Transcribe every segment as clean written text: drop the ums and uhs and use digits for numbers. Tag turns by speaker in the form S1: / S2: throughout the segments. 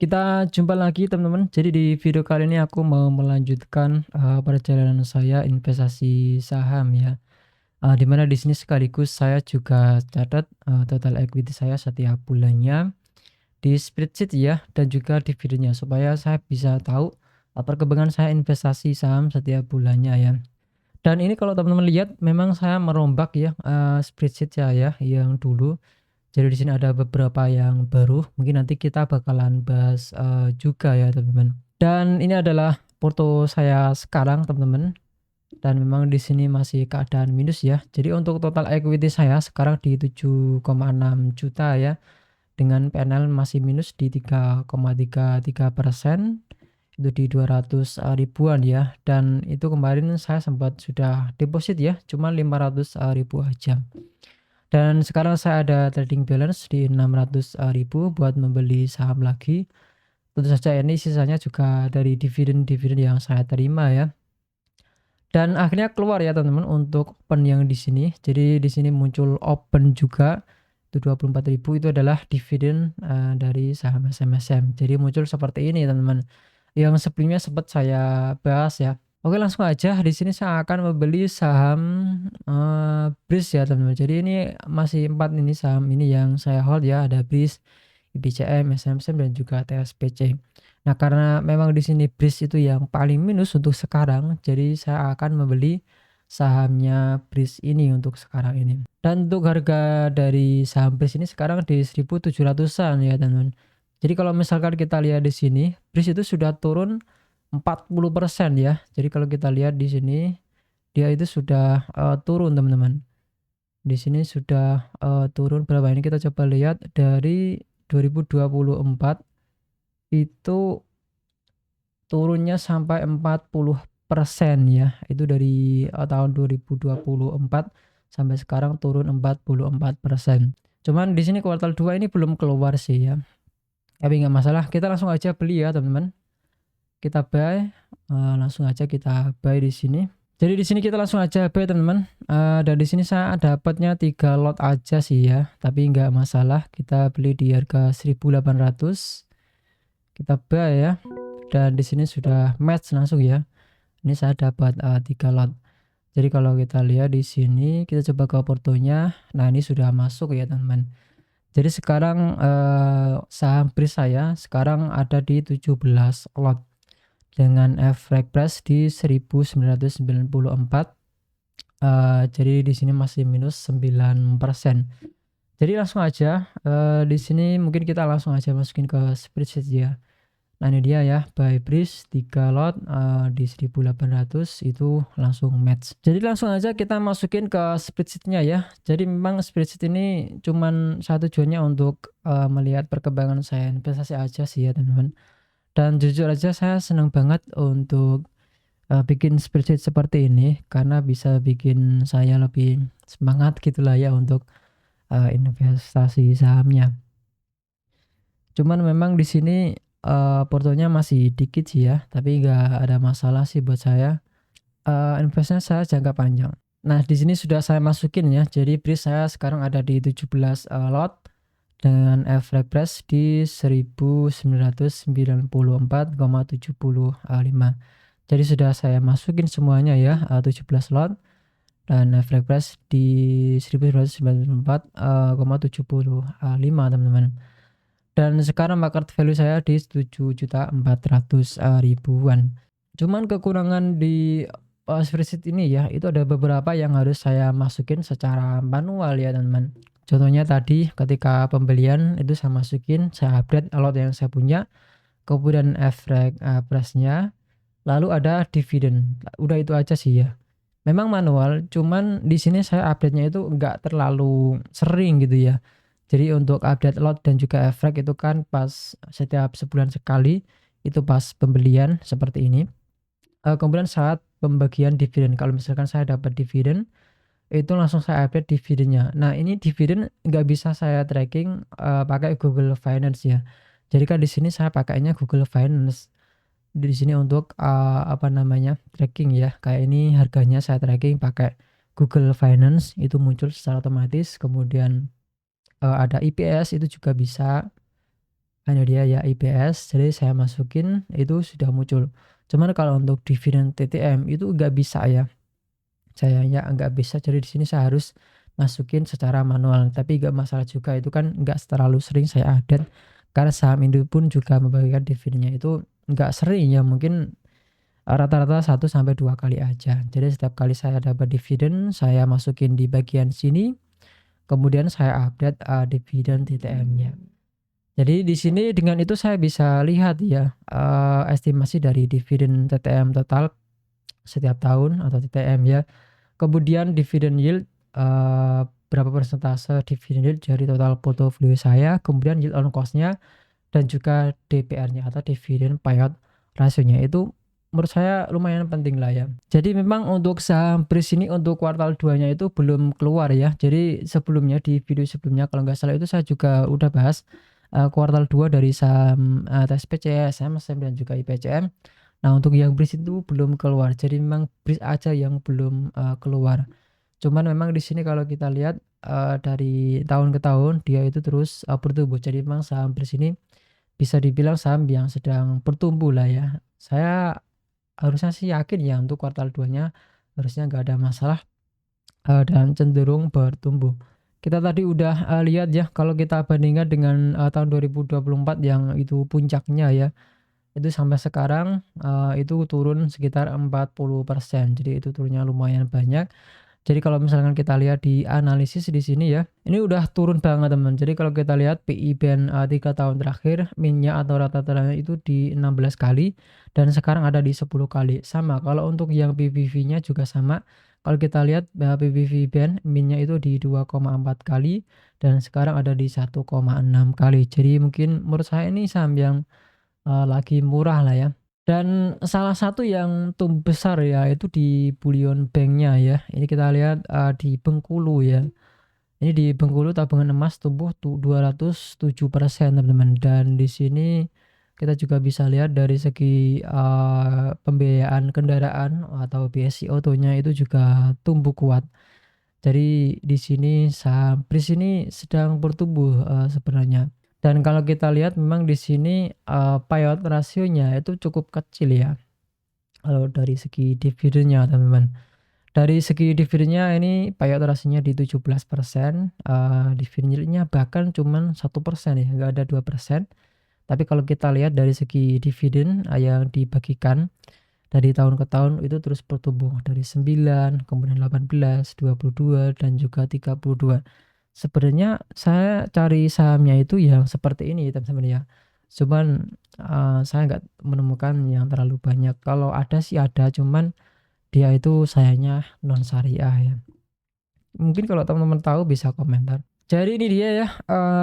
S1: Kita jumpa lagi teman-teman. Jadi di video kali ini aku mau melanjutkan, perjalanan saya investasi saham ya, di mana di sini sekaligus saya juga catat, total equity saya setiap bulannya di spreadsheet ya, dan juga dividennya supaya saya bisa tahu, perkembangan saya investasi saham setiap bulannya ya. Dan ini kalau teman-teman lihat memang saya merombak ya, spreadsheet saya yang dulu. Jadi di sini ada beberapa yang baru, mungkin nanti kita bakalan bahas, juga ya teman-teman. Dan ini adalah foto saya sekarang teman-teman, dan memang di sini masih keadaan minus ya. Jadi untuk total equity saya sekarang di 7,6 juta ya, dengan PNL masih minus di 3,33%, itu di 200 ribuan ya. Dan itu kemarin saya sempat sudah deposit ya, cuma 500 ribu aja. Dan sekarang saya ada trading balance di 600 ribu buat membeli saham lagi. Tentu saja ini sisanya juga dari dividen-dividen yang saya terima ya. Dan akhirnya keluar ya teman-teman untuk open yang di sini. Jadi di sini muncul open juga, itu 24 ribu, itu adalah dividen dari saham SMSM. Jadi muncul seperti ini teman-teman. Yang sebelumnya sempat saya bahas ya. Oke, langsung aja di sini saya akan membeli saham, BRIS ya teman-teman. Jadi ini masih 4 ini saham ini yang saya hold ya, ada BRIS, IBCM, SMSM, dan juga TSPC. Nah, karena memang di sini BRIS itu yang paling minus untuk sekarang, jadi saya akan membeli sahamnya BRIS ini untuk sekarang ini. Dan untuk harga dari saham BRIS ini sekarang di 1.700-an ya teman-teman. Jadi kalau misalkan kita lihat di sini, BRIS itu sudah turun 40% ya. Jadi kalau kita lihat di sini, dia itu sudah turun teman-teman. Di sini sudah turun berapa ini, kita coba lihat dari 2024 itu turunnya sampai 40% ya. Itu dari tahun 2024 sampai sekarang turun 44%. Cuman di sini kuartal 2 ini belum keluar sih ya. Tapi nggak masalah, kita langsung aja beli ya teman-teman. Kita buy, langsung aja kita buy di sini. Jadi di sini kita langsung aja buy teman-teman. Dan di sini saya dapatnya 3 lot aja sih ya, tapi nggak masalah. Kita beli di harga 1.800. Kita buy ya. Dan di sini sudah match langsung ya. Ini saya dapat 3 lot. Jadi kalau kita lihat di sini, kita coba ke portonya. Nah, ini sudah masuk ya teman-teman. Jadi sekarang saham BRIS saya sekarang ada di 17 lot dengan average price di 1994. Jadi di sini masih minus 9%. Jadi langsung aja di sini mungkin kita langsung aja masukin ke spreadsheet ya. Nah, ini dia ya, buy BRIS 3 lot di 1.800 itu langsung match. Jadi langsung aja kita masukin ke spreadsheet-nya ya. Jadi memang spreadsheet ini cuman satu tujuannya untuk melihat perkembangan saya investasi aja sih ya teman-teman. Dan jujur aja saya senang banget untuk bikin spreadsheet seperti ini karena bisa bikin saya lebih semangat gitulah ya untuk investasi sahamnya. Cuman memang di sini portonya masih dikit sih ya, tapi nggak ada masalah sih buat saya. Investasinya saya jangka panjang. Nah, di sini sudah saya masukin ya. Jadi BRIS saya sekarang ada di 17 lot dengan average price di 1994,75. Jadi sudah saya masukin semuanya ya, 17 lot dan average price di 1994,75 teman-teman. Dan sekarang market value saya di 7.400.000 ribuan. Cuman kekurangan di spreadsheet ini ya, itu ada beberapa yang harus saya masukin secara manual ya teman-teman. Contohnya tadi ketika pembelian itu saya masukin, saya update lot yang saya punya, kemudian average price-nya, lalu ada dividen. Udah itu aja sih ya. Memang manual, cuman di sini saya update-nya itu nggak terlalu sering gitu ya. Jadi untuk update lot dan juga average itu kan pas setiap sebulan sekali, itu pas pembelian seperti ini. Kemudian saat pembagian dividen, kalau misalkan saya dapat dividen, itu langsung saya update dividennya. Nah, ini dividen nggak bisa saya tracking pakai Google Finance ya. Jadi kan di sini saya pakainya Google Finance. Di sini untuk apa namanya, tracking ya. Kayak ini harganya saya tracking pakai Google Finance, itu muncul secara otomatis. Kemudian ada IPS itu juga bisa. Ini dia ya IPS, jadi saya masukin itu sudah muncul. Cuman kalau untuk dividen TTM itu nggak bisa ya, sayangnya nggak bisa. Jadi di sini saya harus masukin secara manual, tapi nggak masalah juga, itu kan nggak terlalu sering saya update karena saham Indo pun juga membagikan dividennya itu nggak sering ya, mungkin rata-rata 1 sampai 2 kali aja. Jadi setiap kali saya dapat dividen, saya masukin di bagian sini, kemudian saya update dividen TTM-nya. Jadi di sini dengan itu saya bisa lihat ya, estimasi dari dividen TTM total setiap tahun atau TTM ya. Kemudian dividen yield, berapa persentase dividen yield dari total portofolio saya, kemudian yield on cost-nya, dan juga DPR-nya atau dividen payout ratio-nya. Itu menurut saya lumayan penting lah ya. Jadi memang untuk saham BRIS ini untuk kuartal 2-nya itu belum keluar ya. Jadi sebelumnya di video sebelumnya kalau nggak salah itu saya juga udah bahas kuartal 2 dari saham TSPC, SMSM dan juga IPCM. Nah, untuk yang BRIS itu belum keluar. Jadi memang BRIS aja yang belum keluar. Cuman memang di sini kalau kita lihat dari tahun ke tahun dia itu terus bertumbuh. Jadi memang saham BRIS ini bisa dibilang saham yang sedang bertumbuh lah ya. Saya harusnya sih yakin ya untuk kuartal 2-nya harusnya nggak ada masalah, dan cenderung bertumbuh. Kita tadi udah lihat ya kalau kita bandingkan dengan tahun 2024 yang itu puncaknya ya, itu sampai sekarang itu turun sekitar 40%. Jadi itu turunnya lumayan banyak. Jadi kalau misalkan kita lihat di analisis di sini ya, ini udah turun banget teman. Jadi kalau kita lihat PI band 3 tahun terakhir, min-nya atau rata-ratanya itu di 16 kali dan sekarang ada di 10 kali. Sama kalau untuk yang PBV-nya juga sama. Kalau kita lihat PBV band min-nya itu di 2,4 kali dan sekarang ada di 1,6 kali. Jadi mungkin menurut saya ini saham yang lagi murah lah ya. Dan salah satu yang tumbuh besar ya itu di Bullion Bank-nya ya. Ini kita lihat di Bengkulu ya. Ini di Bengkulu tabungan emas tumbuh 207% teman-teman. Dan di sini kita juga bisa lihat dari segi pembiayaan kendaraan atau BSI Auto-nya itu juga tumbuh kuat. Jadi di sini saham BRIS ini sedang bertumbuh sebenarnya. Dan kalau kita lihat memang di sini payout rasionya itu cukup kecil ya. Kalau dari segi dividennya teman-teman. Dari segi dividennya ini payout rasionya di 17%, dividen yield-nya bahkan cuman 1% ya, nggak ada 2%. Tapi kalau kita lihat dari segi dividen yang dibagikan dari tahun ke tahun itu terus bertumbuh dari 9, kemudian 18, 22 dan juga 32. Sebenarnya saya cari sahamnya itu yang seperti ini teman-teman ya. Cuman saya nggak menemukan yang terlalu banyak. Kalau ada sih ada, cuman dia itu sayangnya non syariah ya. Mungkin kalau teman-teman tahu bisa komentar. Jadi ini dia ya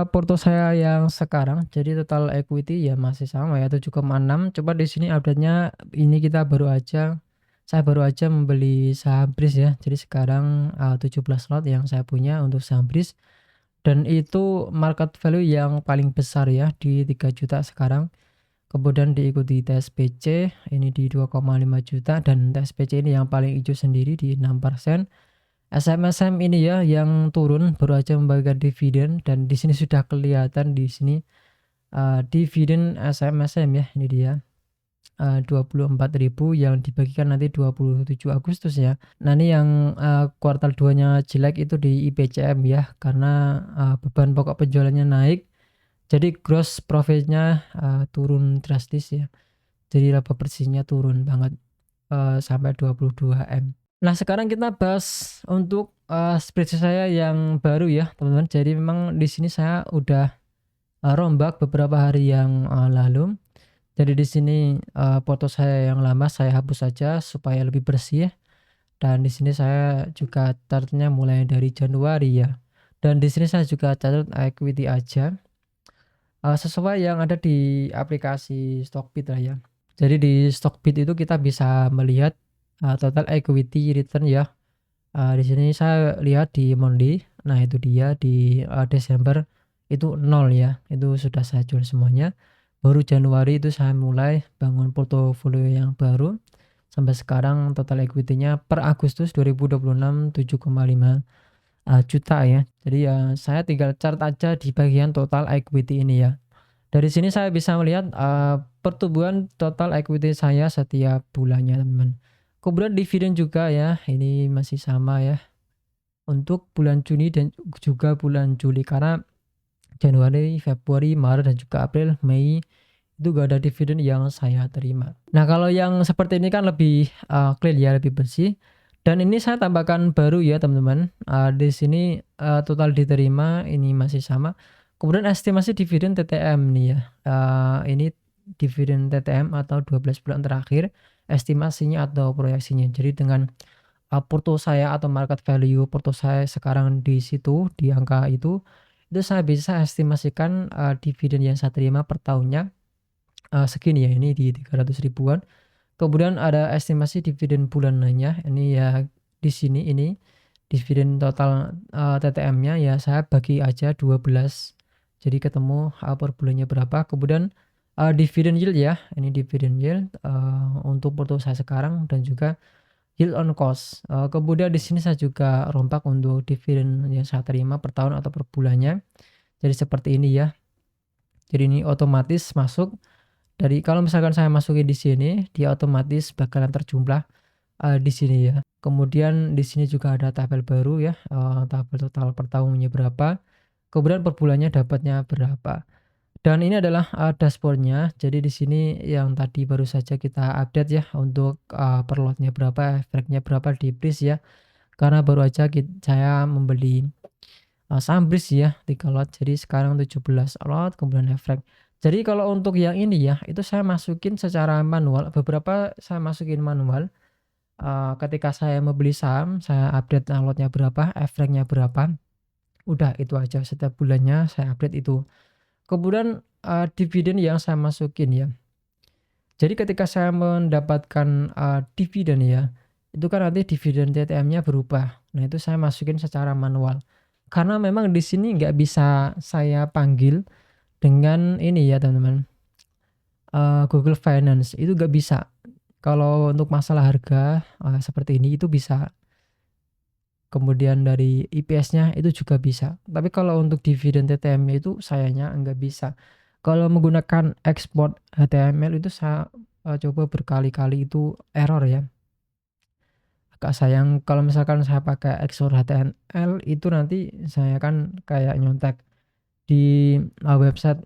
S1: porto saya yang sekarang. Jadi total equity ya masih sama ya 7,6. Coba di sini update-nya ini saya baru aja membeli saham BRIS ya. Jadi sekarang 17 lot yang saya punya untuk saham BRIS dan itu market value yang paling besar ya di 3 juta sekarang. Kemudian diikuti TSPC ini di 2,5 juta dan TSPC ini yang paling hijau sendiri di 6%. SMSM ini ya yang turun baru aja membagikan dividen dan di sini sudah kelihatan di sini dividen SMSM ya, ini dia 24.000 yang dibagikan nanti 27 Agustus ya. Nah ini yang kuartal 2-nya jelek itu di IPCM ya karena beban pokok penjualannya naik. Jadi gross profit-nya turun drastis ya. Jadi laba bersihnya turun banget sampai 22 M. Nah sekarang kita bahas untuk spreadsheet saya yang baru ya teman-teman. Jadi memang di sini saya udah rombak beberapa hari yang lalu. Jadi di sini foto saya yang lama saya hapus saja supaya lebih bersih. Dan di sini saya juga catatnya mulai dari Januari ya. Dan di sini saya juga catat equity aja sesuai yang ada di aplikasi Stockbit lah ya. Jadi di Stockbit itu kita bisa melihat total equity return ya. Di sini saya lihat di monthly, nah itu dia di Desember itu 0 ya, itu sudah saya jual semuanya. Baru Januari itu saya mulai bangun portofolio yang baru. Sampai sekarang total equity-nya per Agustus 2026 7,5 juta ya. Jadi ya saya tinggal chart aja di bagian total equity ini ya. Dari sini saya bisa melihat, pertumbuhan total equity saya setiap bulannya, teman-teman. Kemudian dividen juga ya, ini masih sama ya, untuk bulan Juni dan juga bulan Juli, karena Januari, Februari, Maret, dan juga April, Mei, itu gak ada dividen yang saya terima. Nah, kalau yang seperti ini kan lebih, clean ya, lebih bersih. Dan ini saya tambahkan baru ya, teman-teman. Di sini, total diterima ini masih sama. Kemudian estimasi dividen TTM nih ya. Ini dividen TTM atau 12 bulan terakhir, estimasinya atau proyeksinya. Jadi dengan, porto saya atau market value porto saya sekarang di situ, di angka itu saya bisa estimasikan, dividen yang saya terima per tahunnya, segini ya, ini di 300 ribuan. Kemudian ada estimasi dividen bulanannya, ini ya di sini ini, dividen total, TTM-nya ya saya bagi aja 12, jadi ketemu, per bulannya berapa. Kemudian, dividen yield ya, ini dividen yield, untuk porto saya sekarang dan juga yield on cost. Kemudian di sini saya juga rompak untuk dividen yang saya terima per tahun atau per bulannya. Jadi seperti ini ya. Jadi ini otomatis masuk dari, kalau misalkan saya masukin di sini, dia otomatis bakalan terjumlah, di sini ya. Kemudian di sini juga ada tabel baru ya, tabel total per tahunnya berapa, kemudian per bulannya dapatnya berapa. Dan ini adalah, dashboard-nya. Jadi di sini yang tadi baru saja kita update ya untuk, per lotnya berapa, efeknya berapa di BRIS ya. Karena baru aja saya membeli, saham BRIS ya 3 lot, jadi sekarang 17 lot kemudian efek. Jadi kalau untuk yang ini ya, itu saya masukin secara manual, beberapa saya masukin manual. Ketika saya membeli saham, saya update, lotnya berapa, efeknya berapa, udah itu aja setiap bulannya saya update itu. Kemudian, dividen yang saya masukin ya. Jadi ketika saya mendapatkan, dividen ya, itu kan nanti dividen TTM-nya berubah. Nah, itu saya masukin secara manual. Karena memang di sini nggak bisa saya panggil dengan ini ya, teman-teman, Google Finance, itu nggak bisa. Kalau untuk masalah harga, seperti ini itu bisa. Kemudian dari IPS-nya itu juga bisa. Tapi kalau untuk dividen TTM-nya itu sayangnya nggak bisa. Kalau menggunakan export HTML itu saya, coba berkali-kali itu error ya. Agak sayang kalau misalkan saya pakai export HTML itu nanti saya kan kayak nyontek di, website,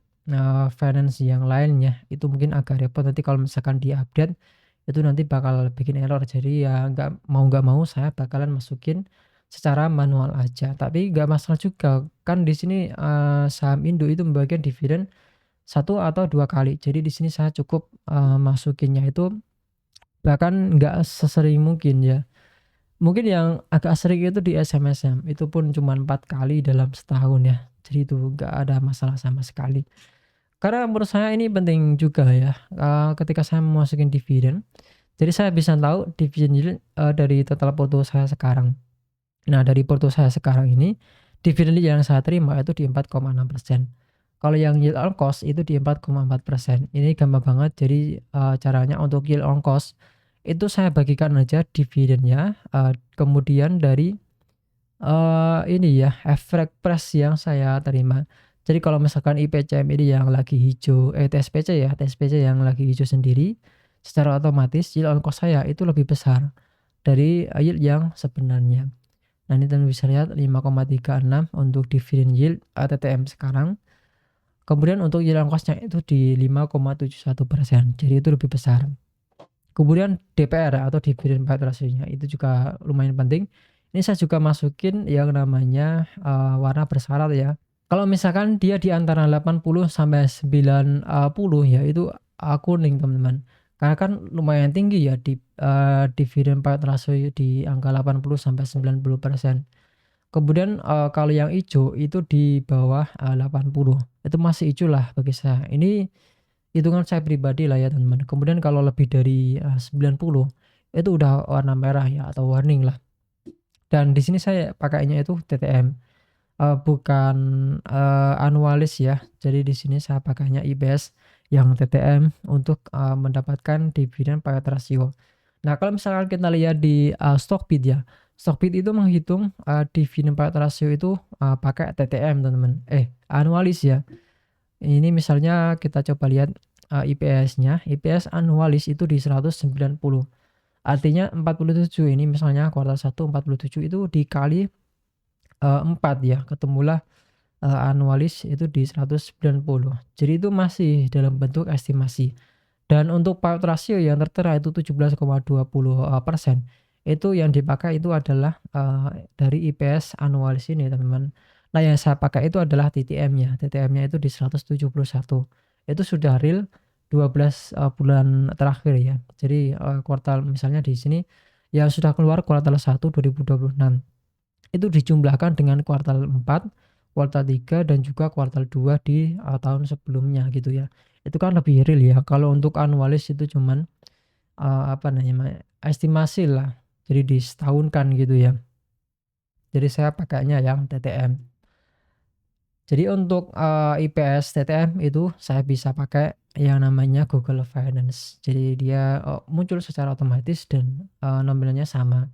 S1: finance yang lainnya, itu mungkin agak repot nanti kalau misalkan di-update, itu nanti bakal bikin error. Jadi ya nggak mau saya bakalan masukin secara manual aja. Tapi nggak masalah juga, kan di sini, saham Indo itu membagikan dividen 1 atau 2 kali. Jadi di sini saya cukup, masukinnya itu bahkan nggak sesering mungkin ya. Mungkin yang agak sering itu di SMSM, itu pun cuma 4 kali dalam setahun ya. Jadi itu nggak ada masalah sama sekali. Karena menurut saya ini penting juga ya, ketika saya masukin dividen, jadi saya bisa tahu dividen yield, dari total porto saya sekarang. Nah, dari porto saya sekarang ini, dividen yang saya terima itu di 4,6%. Kalau yang yield on cost itu di 4,4%. Ini gampang banget. Jadi, caranya untuk yield on cost itu saya bagikan aja dividennya, kemudian dari, ini ya, efek price yang saya terima. Jadi kalau misalkan IPCM ini yang lagi hijau, TSPC ya, TSPC yang lagi hijau sendiri, secara otomatis yield on cost saya itu lebih besar dari, yield yang sebenarnya. Nah, ini teman bisa lihat 5,36 untuk dividen yield, TTM sekarang. Kemudian untuk yield on cost-nya itu di 5,71%, jadi itu lebih besar. Kemudian DPR atau dividen payout ratio-nya itu juga lumayan penting. Ini saya juga masukin yang namanya, warna bersyarat ya. Kalau misalkan dia di antara 80 sampai 90 ya itu, kuning, teman-teman. Karena kan lumayan tinggi ya dividen payout ratio di angka 80 sampai 90%. Kemudian, kalau yang ijo itu di bawah, 80, itu masih ijo lah bagi saya. Ini hitungan saya pribadi lah ya, teman-teman. Kemudian kalau lebih dari, 90, itu udah warna merah ya atau warning lah. Dan di sini saya pakainya itu TTM, bukan, anualis ya. Jadi di sini saya pakainya IPS yang TTM untuk, mendapatkan dividen payout ratio. Nah, kalau misalkan kita lihat di, Stockbit ya, Stockbit itu menghitung, dividen payout ratio itu, pakai TTM, teman-teman. Anualis ya. Ini misalnya kita coba lihat, IPS-nya, IPS annualis itu di 190. Artinya 47 ini misalnya kuartal 1 47 itu dikali, 4 ya, ketemulah, annualis itu di 190. Jadi itu masih dalam bentuk estimasi. Dan untuk payout ratio yang tertera itu 17,20%, itu yang dipakai itu adalah, dari IPS annualis ini teman-teman. Nah yang saya pakai itu adalah TTM-nya, TTM-nya itu di 171. Itu sudah real 12, bulan terakhir ya. Jadi, kuartal misalnya di sini yang sudah keluar kuartal 1 2026, itu dijumlahkan dengan kuartal 4, kuartal 3, dan juga kuartal 2 di, tahun sebelumnya gitu ya. Itu kan lebih real ya, kalau untuk annualis itu cuman, apa namanya, estimasi lah, jadi disetahunkan gitu ya. Jadi saya pakainya yang TTM. Jadi untuk, IPS TTM itu saya bisa pakai yang namanya Google Finance. Jadi dia, muncul secara otomatis dan, nominalnya sama.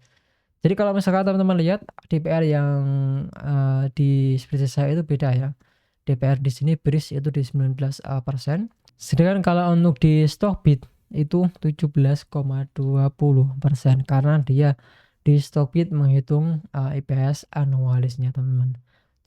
S1: Jadi kalau misalkan teman-teman lihat DPR yang, di spreadsheet saya itu beda ya. DPR di sini BRIS itu di 19, persen. Sedangkan kalau untuk di Stockbit itu 17,20% karena dia di Stockbit menghitung, IPS annualisnya teman-teman.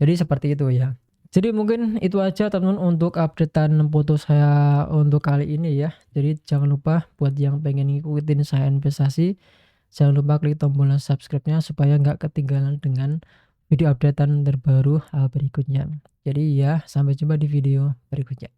S1: Jadi seperti itu ya. Jadi mungkin itu aja teman-teman untuk updatean foto saya untuk kali ini ya. Jadi jangan lupa buat yang pengen ngikutin saya investasi, jangan lupa klik tombol subscribe-nya supaya nggak ketinggalan dengan video updatean terbaru, berikutnya. Jadi ya, sampai jumpa di video berikutnya.